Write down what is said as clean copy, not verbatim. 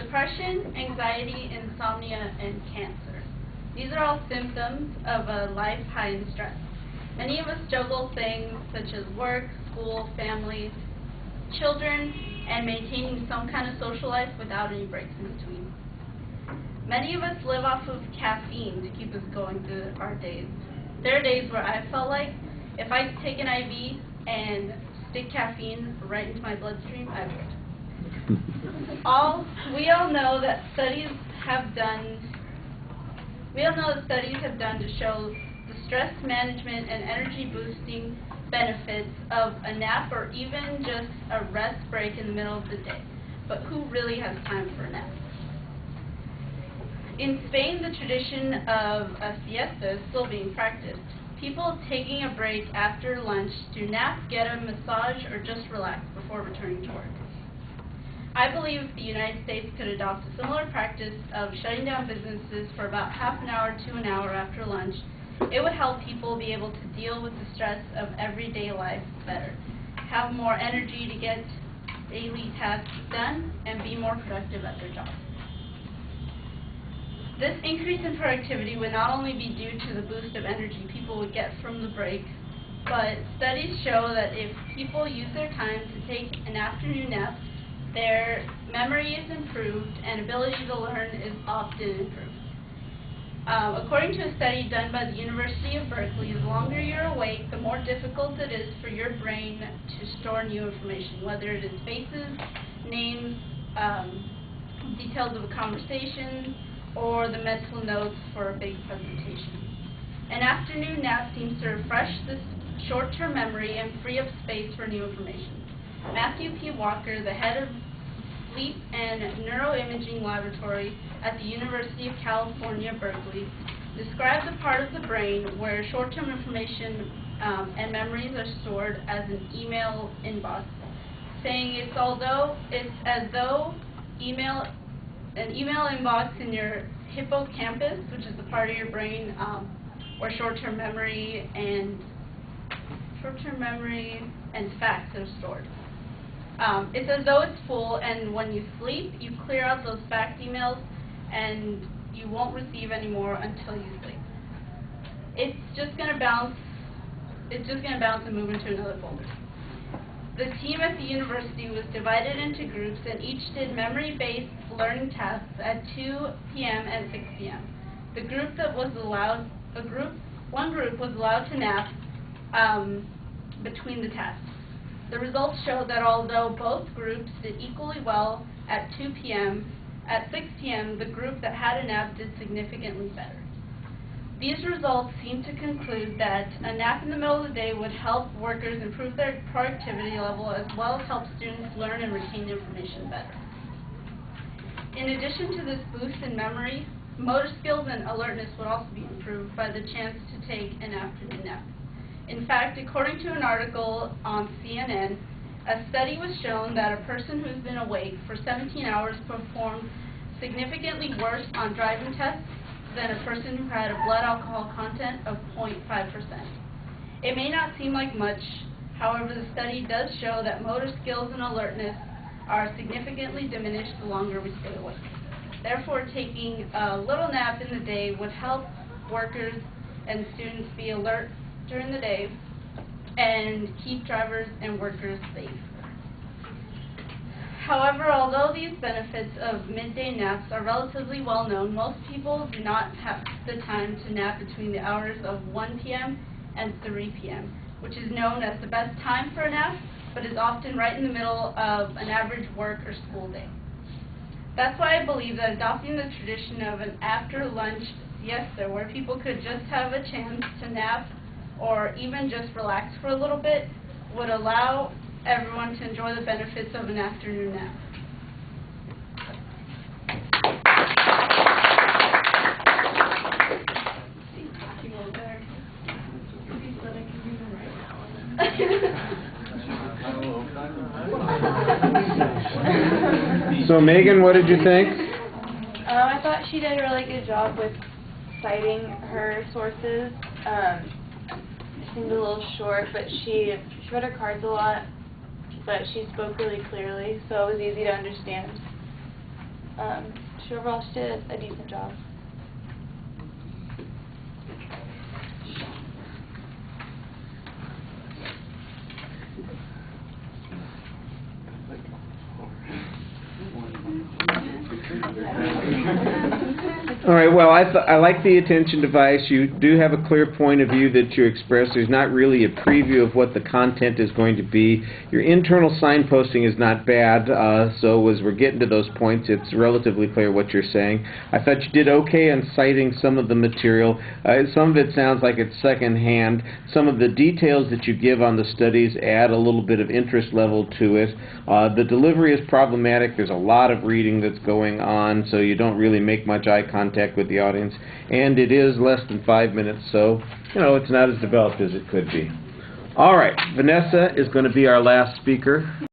Depression, anxiety, insomnia, and cancer. These are all symptoms of a life high in stress. Many of us juggle things such as work, school, families, children, and maintaining some kind of social life without any breaks in between. Many of us live off of caffeine to keep us going through our days. There are days where I felt like if I could take an IV and stick caffeine right into my bloodstream, I would. We all know that studies have done to show the stress management and energy boosting benefits of a nap or even just a rest break in the middle of the day. But who really has time for a nap? In Spain, the tradition of a siesta is still being practiced. People taking a break after lunch to nap, get a massage, or just relax before returning to work. I believe if the United States could adopt a similar practice of shutting down businesses for about half an hour to an hour after lunch, it would help people be able to deal with the stress of everyday life better, have more energy to get daily tasks done, and be more productive at their jobs. This increase in productivity would not only be due to the boost of energy people would get from the break, but studies show that if people use their time to take an afternoon nap, their memory is improved and ability to learn is often improved. According to a study done by the University of Berkeley, the longer you're awake, the more difficult it is for your brain to store new information, whether it is faces, names, details of a conversation, or the mental notes for a big presentation. An afternoon nap seems to refresh this short-term memory and free up space for new information. Matthew P. Walker, the head of Sleep and Neuroimaging Laboratory at the University of California, Berkeley, described the part of the brain where short-term information and memories are stored as an email inbox, saying it's as though an email inbox in your hippocampus, which is the part of your brain where short-term memory and facts are stored. It's as though it's full, and when you sleep, you clear out those fact emails, and you won't receive any more until you sleep. It's just going to bounce and move into another folder. The team at the university was divided into groups, and each did memory-based learning tasks at 2 p.m. and 6 p.m. One group was allowed to nap between the tasks. The results showed that although both groups did equally well at 2 p.m., at 6 p.m. the group that had a nap did significantly better. These results seem to conclude that a nap in the middle of the day would help workers improve their productivity level as well as help students learn and retain information better. In addition to this boost in memory, motor skills and alertness would also be improved by the chance to take an afternoon nap. In fact, according to an article on CNN, a study was shown that a person who's been awake for 17 hours performed significantly worse on driving tests than a person who had a blood alcohol content of 0.5%. It may not seem like much, however, the study does show that motor skills and alertness are significantly diminished the longer we stay awake. Therefore, taking a little nap in the day would help workers and students be alert during the day and keep drivers and workers safe. However, although these benefits of midday naps are relatively well known, most people do not have the time to nap between the hours of 1 p.m. and 3 p.m., which is known as the best time for a nap, but is often right in the middle of an average work or school day. That's why I believe that adopting the tradition of an after-lunch siesta, where people could just have a chance to nap or even just relax for a little bit, would allow everyone to enjoy the benefits of an afternoon nap. So Megan, what did you think? I thought she did a really good job with citing her sources. It seemed a little short, but she read her cards a lot, but she spoke really clearly, so it was easy to understand. Overall, she did a decent job. All right, well, I like the attention device. You do have a clear point of view that you express. There's not really a preview of what the content is going to be. Your internal signposting is not bad, so as we're getting to those points, it's relatively clear what you're saying. I thought you did okay on citing some of the material. Some of it sounds like it's secondhand. Some of the details that you give on the studies add a little bit of interest level to it. The delivery is problematic. There's a lot of reading that's going on, so you don't really make much eye contact with the audience, and it is less than 5 minutes, so it's not as developed as it could be. All right, Vanessa is going to be our last speaker.